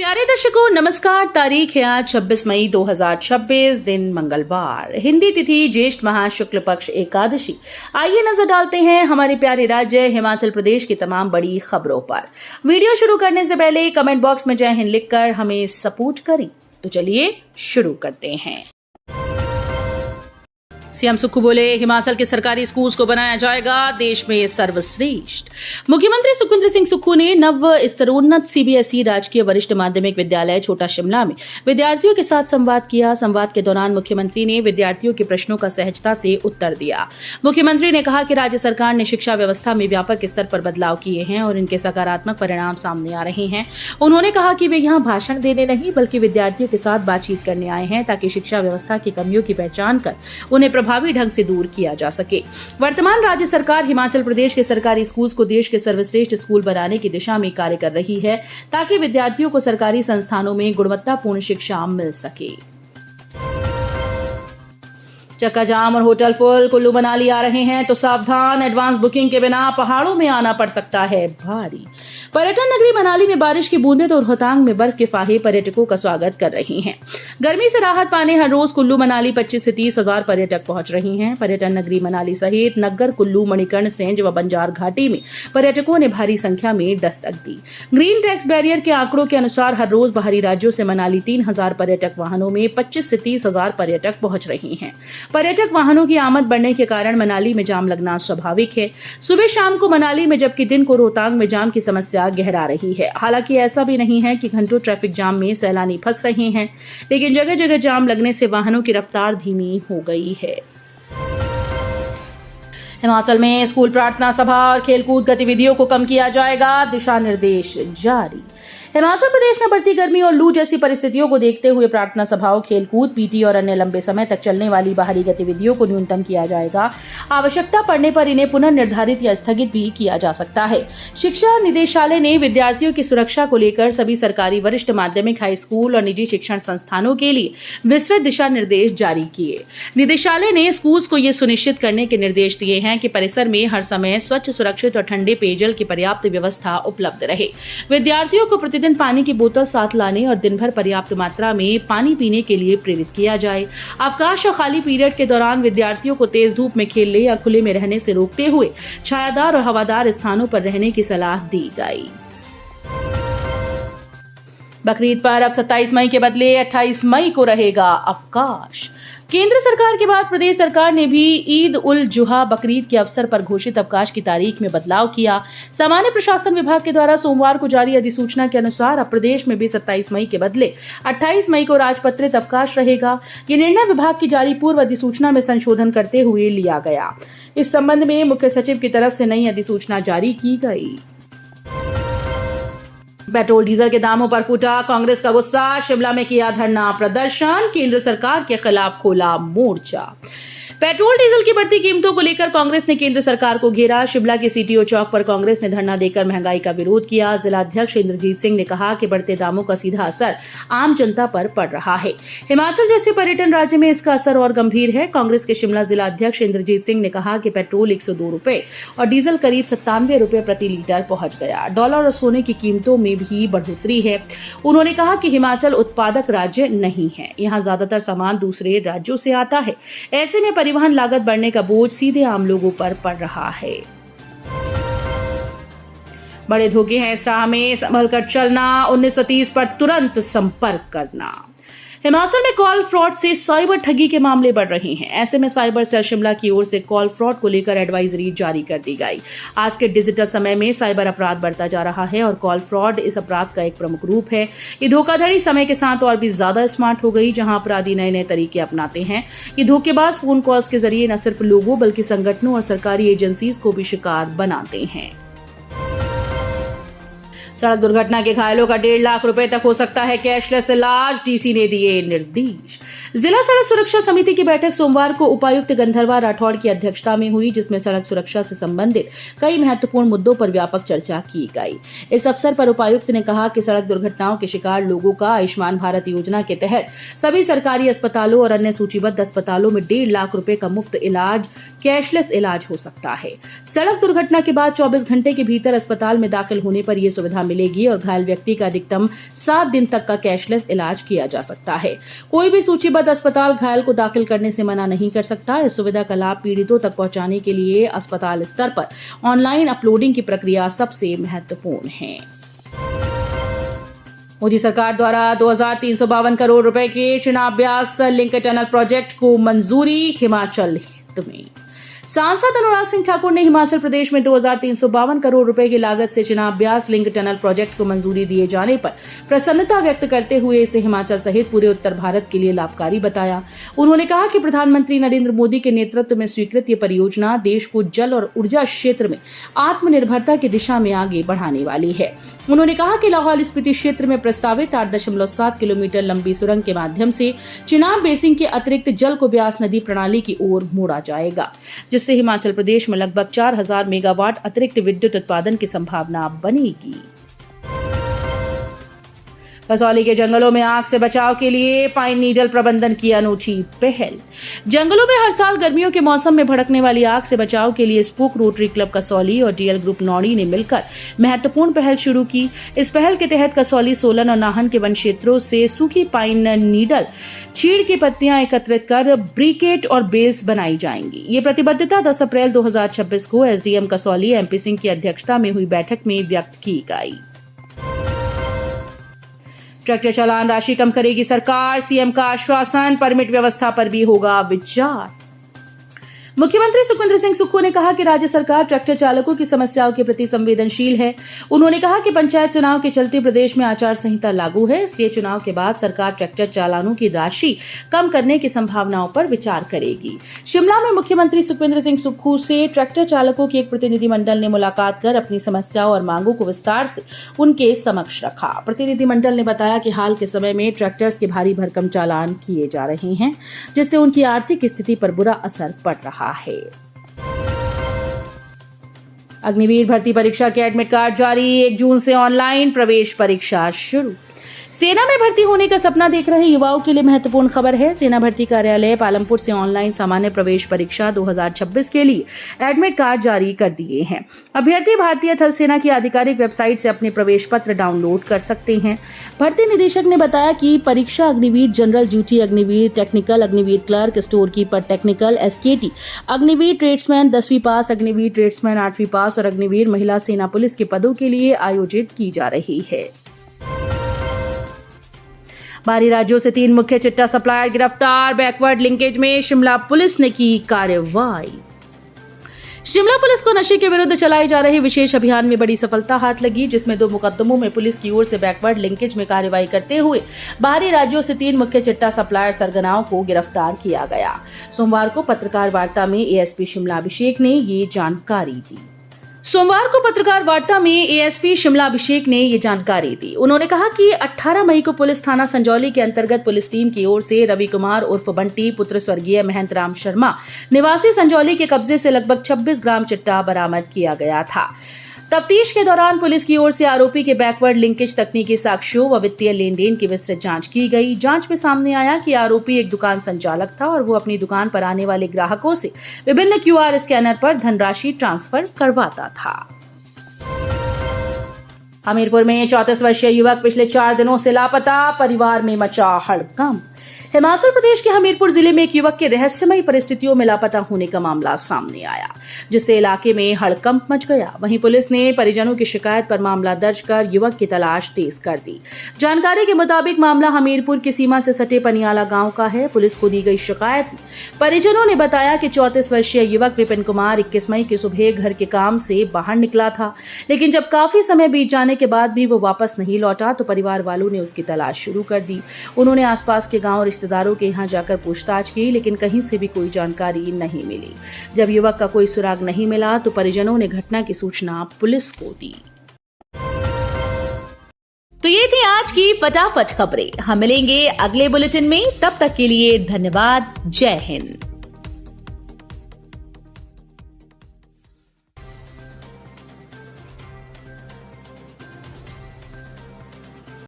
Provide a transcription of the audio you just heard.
प्यारे दर्शकों नमस्कार। तारीख है आज 26 मई 2026, दिन मंगलवार, हिंदी तिथि ज्येष्ठ माह शुक्ल पक्ष एकादशी। आइए नजर डालते हैं हमारे प्यारे राज्य हिमाचल प्रदेश की तमाम बड़ी खबरों पर। वीडियो शुरू करने से पहले कमेंट बॉक्स में जय हिंद लिखकर हमें सपोर्ट करें। तो चलिए शुरू करते हैं। सीएम सुक्खू बोले, हिमाचल के सरकारी स्कूल्स को बनाया जाएगा देश में सर्वश्रेष्ठ। मुख्यमंत्री सुखविंदर सिंह सुक्खू ने नव स्तरोन्नत सीबीएसई राजकीय वरिष्ठ माध्यमिक विद्यालय छोटा शिमला में विद्यार्थियों के साथ संवाद किया। संवाद के दौरान मुख्यमंत्री ने विद्यार्थियों के प्रश्नों का सहजता से उत्तर दिया। मुख्यमंत्री ने कहा कि राज्य सरकार ने शिक्षा व्यवस्था में व्यापक स्तर पर बदलाव किए हैं और इनके सकारात्मक परिणाम सामने आ रहे हैं। उन्होंने कहा कि वे यहाँ भाषण देने नहीं बल्कि विद्यार्थियों के साथ बातचीत करने आए हैं ताकि शिक्षा व्यवस्था की कमियों की पहचान कर उन्हें प्रभावी ढंग से दूर किया जा सके। वर्तमान राज्य सरकार हिमाचल प्रदेश के सरकारी स्कूल्स को देश के सर्वश्रेष्ठ स्कूल बनाने की दिशा में कार्य कर रही है ताकि विद्यार्थियों को सरकारी संस्थानों में गुणवत्तापूर्ण शिक्षा मिल सके। चक्का जाम और होटल फुल, कुल्लू मनाली आ रहे हैं तो सावधान, एडवांस बुकिंग के बिना पहाड़ों में आना पड़ सकता है भारी। पर्यटन नगरी मनाली में बारिश की बूंदें तो रोहतांग में बर्फ के फाहे पर्यटकों का स्वागत कर रही हैं। गर्मी से राहत पाने हर रोज कुल्लू मनाली 25 से 30 हजार पर्यटक पहुंच रहे हैं। पर्यटन नगरी मनाली सहित नग्गर, कुल्लू, मणिकर्ण, सेंज व बंजार घाटी में पर्यटकों ने भारी संख्या में दस्तक दी। ग्रीन टैक्स बैरियर के आंकड़ों के अनुसार हर रोज बाहरी राज्यों से मनाली 3000 पर्यटक वाहनों में 25 से 30 हजार पर्यटक पहुंच रहे हैं। पर्यटक वाहनों की आमद बढ़ने के कारण मनाली में जाम लगना स्वाभाविक है। सुबह शाम को मनाली में जबकि दिन को रोहतांग में जाम की समस्या गहरा रही है। हालांकि ऐसा भी नहीं है कि घंटों ट्रैफिक जाम में सैलानी फंस रहे हैं, लेकिन जगह जगह जाम लगने से वाहनों की रफ्तार धीमी हो गई है। हिमाचल में स्कूल प्रार्थना सभा और खेलकूद गतिविधियों को कम किया जाएगा, दिशा निर्देश जारी। हिमाचल प्रदेश में बढ़ती गर्मी और लू जैसी परिस्थितियों को देखते हुए प्रार्थना सभाओं, खेलकूद, पीटी और अन्य लंबे समय तक चलने वाली बाहरी गतिविधियों को न्यूनतम किया जाएगा। आवश्यकता पड़ने पर इन्हें पुनर्निर्धारित या स्थगित भी किया जा सकता है। शिक्षा निदेशालय ने विद्यार्थियों की सुरक्षा को लेकर सभी सरकारी वरिष्ठ माध्यमिक, हाई स्कूल और निजी शिक्षण संस्थानों के लिए विस्तृत दिशा निर्देश जारी किए। निदेशालय ने स्कूल्स को ये सुनिश्चित करने के निर्देश दिए हैं कि परिसर में हर समय स्वच्छ, सुरक्षित और ठंडे पेयजल की पर्याप्त व्यवस्था उपलब्ध रहे। विद्यार्थियों को प्रतिदिन पानी की बोतल साथ लाने और दिन भर पर्याप्त मात्रा में पानी पीने के लिए प्रेरित किया जाए। अवकाश और खाली पीरियड के दौरान विद्यार्थियों को तेज धूप में खेलने या खुले में रहने से रोकते हुए छायादार और हवादार स्थानों पर रहने की सलाह दी गई। बकरीद पर अब 27 मई के बदले 28 मई को रहेगा अवकाश। केंद्र सरकार के बाद प्रदेश सरकार ने भी ईद उल जुहा बकरीद के अवसर पर घोषित अवकाश की तारीख में बदलाव किया। सामान्य प्रशासन विभाग के द्वारा सोमवार को जारी अधिसूचना के अनुसार अब प्रदेश में भी 27 मई के बदले 28 मई को राजपत्रित अवकाश रहेगा। ये निर्णय विभाग की जारी पूर्व अधिसूचना में संशोधन करते हुए लिया गया। इस संबंध में मुख्य सचिव की तरफ से नई अधिसूचना जारी की गई। पेट्रोल डीजल के दामों पर फूटा कांग्रेस का गुस्सा, शिमला में किया धरना प्रदर्शन, केंद्र सरकार के खिलाफ खोला मोर्चा। पेट्रोल डीजल की बढ़ती कीमतों को लेकर कांग्रेस ने केंद्र सरकार को घेरा। शिमला के सीटीओ चौक पर कांग्रेस ने धरना देकर महंगाई का विरोध किया। जिलाध्यक्ष इंद्रजीत सिंह ने कहा कि बढ़ते दामों का सीधा असर आम जनता पर पड़ रहा है। हिमाचल जैसे पर्यटन राज्य में इसका असर और गंभीर है। कांग्रेस के शिमला जिलाध्यक्ष इंद्रजीत सिंह ने कहा कि पेट्रोल 102 रुपए और डीजल करीब 97 रुपए प्रति लीटर पहुंच गया। डॉलर और सोने की कीमतों में भी बढ़ोतरी है। उन्होंने कहा कि हिमाचल उत्पादक राज्य नहीं है, यहाँ ज्यादातर सामान दूसरे राज्यों से आता है। ऐसे में परिवहन लागत बढ़ने का बोझ सीधे आम लोगों पर पड़ रहा है। बड़े धोखे हैं इस राह में, संभल कर चलना, 1930 पर तुरंत संपर्क करना। हिमाचल में कॉल फ्रॉड से साइबर ठगी के मामले बढ़ रहे हैं। ऐसे में साइबर सेल शिमला की ओर से कॉल फ्रॉड को लेकर एडवाइजरी जारी कर दी गई। आज के डिजिटल समय में साइबर अपराध बढ़ता जा रहा है और कॉल फ्रॉड इस अपराध का एक प्रमुख रूप है। ये धोखाधड़ी समय के साथ और भी ज्यादा स्मार्ट हो गई, जहां अपराधी नए नए तरीके अपनाते हैं। ये धोखेबाज फोन कॉल्स के जरिए न सिर्फ लोगों बल्कि संगठनों और सरकारी एजेंसीज को भी शिकार बनाते हैं। सड़क दुर्घटना के घायलों का 1.5 लाख रुपए तक हो सकता है कैशलेस इलाज, डीसी ने दिए निर्देश। जिला सड़क सुरक्षा समिति की बैठक सोमवार को उपायुक्त गंधर्वा राठौड़ की अध्यक्षता में हुई, जिसमें सड़क सुरक्षा से संबंधित कई महत्वपूर्ण मुद्दों पर व्यापक चर्चा की गई। इस अवसर पर उपायुक्त ने कहा कि सड़क दुर्घटनाओं के शिकार लोगों का आयुष्मान भारत योजना के तहत सभी सरकारी अस्पतालों और अन्य सूचीबद्ध अस्पतालों में 1.5 लाख रुपए का मुफ्त इलाज, कैशलेस इलाज हो सकता है। सड़क दुर्घटना के बाद 24 घंटे के भीतर अस्पताल में दाखिल होने पर यह सुविधा मिलेगी और घायल व्यक्ति का अधिकतम 7 दिन तक का कैशलेस इलाज किया जा सकता है। कोई भी सूचीबद्ध अस्पताल घायल को दाखिल करने से मना नहीं कर सकता। इस सुविधा का लाभ पीड़ितों तक पहुंचाने के लिए अस्पताल स्तर पर ऑनलाइन अपलोडिंग की प्रक्रिया सबसे महत्वपूर्ण है। मोदी सरकार द्वारा 2352 करोड़ रुपए के Chenab Beas link tunnel project को मंजूरी, हिमाचल हित में। सांसद अनुराग सिंह ठाकुर ने हिमाचल प्रदेश में 2352 करोड़ रुपए की लागत से Chenab Beas link tunnel project को मंजूरी दिए जाने पर प्रसन्नता व्यक्त करते हुए इसे हिमाचल सहित पूरे उत्तर भारत के लिए लाभकारी बताया। उन्होंने कहा कि प्रधानमंत्री नरेंद्र मोदी के नेतृत्व में स्वीकृत ये परियोजना देश को जल और ऊर्जा क्षेत्र में आत्मनिर्भरता की दिशा में आगे बढ़ाने वाली है। उन्होंने कहा कि लाहौल स्पीति क्षेत्र में प्रस्तावित 8.7 किलोमीटर लंबी सुरंग के माध्यम से चिनाब बेसिन के अतिरिक्त जल को ब्यास नदी प्रणाली की ओर मोड़ा जाएगा, जिससे हिमाचल प्रदेश में लगभग 4000 मेगावाट अतिरिक्त विद्युत उत्पादन की संभावना बनेगी। कसौली के जंगलों में आग से बचाव के लिए पाइन नीडल प्रबंधन की अनूठी पहल। जंगलों में हर साल गर्मियों के मौसम में भड़कने वाली आग से बचाव के लिए स्पूक रोटरी क्लब कसौली और डीएल ग्रुप नौड़ी ने मिलकर महत्वपूर्ण पहल शुरू की। इस पहल के तहत कसौली, सोलन और नाहन के वन क्षेत्रों से सूखी पाइन नीडल चीड़ की पत्तियां एकत्रित कर ब्रिकेट और बेल्स बनाई जाएंगी। ये प्रतिबद्धता 10 अप्रैल 2026 को एसडीएम कसौली एमपी सिंह की अध्यक्षता में हुई बैठक में व्यक्त की गई। ट्रैक्टर चालान राशि कम करेगी सरकार, सीएम का आश्वासन, परमिट व्यवस्था पर भी होगा विचार। मुख्यमंत्री सुखविंदर सिंह सुक्खू ने कहा कि राज्य सरकार ट्रैक्टर चालकों की समस्याओं के प्रति संवेदनशील है। उन्होंने कहा कि पंचायत चुनाव के चलते प्रदेश में आचार संहिता लागू है, इसलिए चुनाव के बाद सरकार ट्रैक्टर चालानों की राशि कम करने की संभावनाओं पर विचार करेगी। शिमला में मुख्यमंत्री सुखविंदर सिंह सुक्खू से ट्रैक्टर चालकों की एक प्रतिनिधिमंडल ने मुलाकात कर अपनी समस्याओं और मांगों को विस्तार से उनके समक्ष रखा। प्रतिनिधिमंडल ने बताया कि हाल के समय में ट्रैक्टर्स के भारी भरकम चालान किए जा रहे हैं, जिससे उनकी आर्थिक स्थिति पर बुरा असर पड़ रहा है। अग्निवीर भर्ती परीक्षा के एडमिट कार्ड जारी, 1 जून से ऑनलाइन प्रवेश परीक्षा शुरू। सेना में भर्ती होने का सपना देख रहे युवाओं के लिए महत्वपूर्ण खबर है। सेना भर्ती कार्यालय पालमपुर से ऑनलाइन सामान्य प्रवेश परीक्षा 2026 के लिए एडमिट कार्ड जारी कर दिए हैं। अभ्यर्थी भारतीय थल सेना की आधिकारिक वेबसाइट से अपने प्रवेश पत्र डाउनलोड कर सकते हैं। भर्ती निदेशक ने बताया कि परीक्षा Agniveer general duty, Agniveer technical, Agniveer clerk, store keeper technical, एसकेटी, Agniveer tradesman 10वीं पास, अग्निवीर ट्रेड्समैन 8वीं पास और अग्निवीर महिला सेना पुलिस के पदों के लिए आयोजित की जा रही है। बाहरी राज्यों से 3 मुख्य चिट्टा सप्लायर गिरफ्तार, बैकवर्ड लिंकेज में शिमला पुलिस ने की कार्रवाई। शिमला पुलिस को नशे के विरुद्ध चलाए जा रहे विशेष अभियान में बड़ी सफलता हाथ लगी, जिसमें 2 मुकदमों में पुलिस की ओर से बैकवर्ड लिंकेज में कार्रवाई करते हुए बाहरी राज्यों से 3 मुख्य चिट्टा सप्लायर सरगनाओं को गिरफ्तार किया गया। सोमवार को पत्रकार वार्ता में एएसपी शिमला अभिषेक ने ये जानकारी दी। उन्होंने कहा कि 18 मई को पुलिस थाना संजौली के अंतर्गत पुलिस टीम की ओर से रवि कुमार उर्फ बंटी पुत्र स्वर्गीय महंत राम शर्मा निवासी संजौली के कब्जे से लगभग 26 ग्राम चिट्टा बरामद किया गया था। तफ्तीश के दौरान पुलिस की ओर से आरोपी के बैकवर्ड लिंकेज, तकनीकी साक्ष्यों व वित्तीय लेन देन की विस्तृत जांच की गई। जांच में सामने आया कि आरोपी एक दुकान संचालक था और वो अपनी दुकान पर आने वाले ग्राहकों से विभिन्न क्यूआर स्कैनर पर धनराशि ट्रांसफर करवाता था। हमीरपुर में 34 वर्षीय युवक पिछले 4 दिनों से लापता, परिवार में मचा हड़कंप। हिमाचल प्रदेश के हमीरपुर जिले में एक युवक के रहस्यमयी परिस्थितियों में लापता होने का मामला सामने आया, जिससे इलाके में हड़कंप मच गया। वहीं पुलिस ने परिजनों की शिकायत पर मामला दर्ज कर युवक की तलाश तेज कर दी। जानकारी के मुताबिक मामला हमीरपुर की सीमा से सटे पनियाला गांव का है। पुलिस को दी गई शिकायत में परिजनों ने बताया कि 34 वर्षीय युवक विपिन कुमार 21 मई की सुबह घर के काम से बाहर निकला था, लेकिन जब काफी समय बीत जाने के बाद भी वो वापस नहीं लौटा तो परिवार वालों ने उसकी तलाश शुरू कर दी। उन्होंने आसपास के गांव रिश्तेदारों के यहां जाकर पूछताछ की, लेकिन कहीं से भी कोई जानकारी नहीं मिली। जब युवक का कोई सुराग नहीं मिला तो परिजनों ने घटना की सूचना पुलिस को दी। तो ये थी आज की फटाफट खबरें। हम मिलेंगे अगले बुलेटिन में, तब तक के लिए धन्यवाद। जय हिंद।